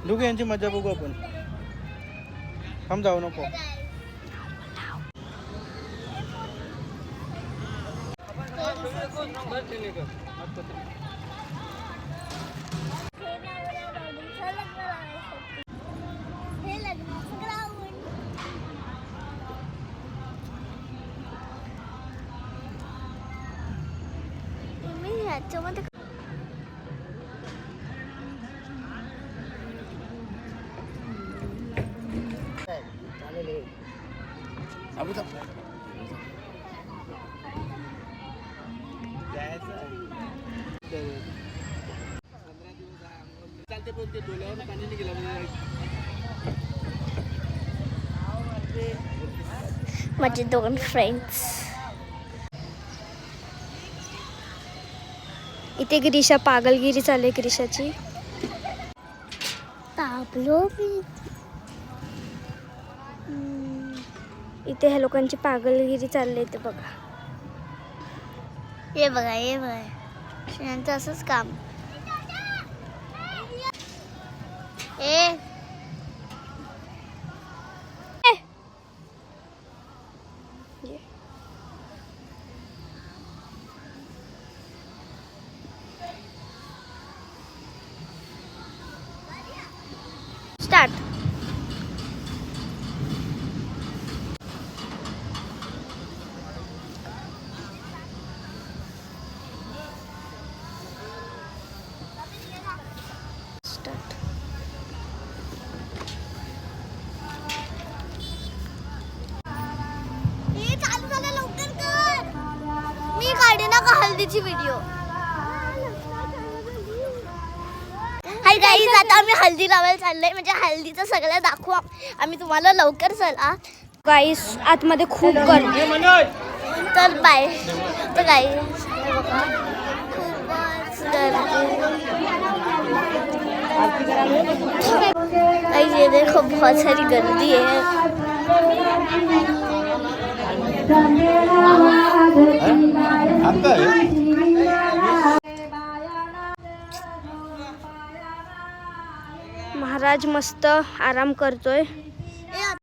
दोघे यांची मजा बघू आपण. थांब जाऊ नको. याच्यामध्ये माझे दोन फ्रेंड्स. इथे ग्रीषा पागलगिरी चालू आहे ग्रीषाची. तापलो इथे ह्या लोकांची पागलगिरी चालली ते बघा. हे बघा हे बघा यांचं असंच काम. ए स्टार्ट. चालू झालं लवकर कर. मी काढे ना का हल्दीची व्हिडिओ. हाय गाईज आता आम्ही हल्दी लावायला चाललोय. म्हणजे हल्दीचं सगळं दाखवू आम्ही तुम्हाला लवकर. चला गाईज आतमध्ये खूप गर्दी. तर बाय. तर गाईज गाईज ये देखो बहुत सारी गर्दी है. महाराज मस्त आराम करतोय.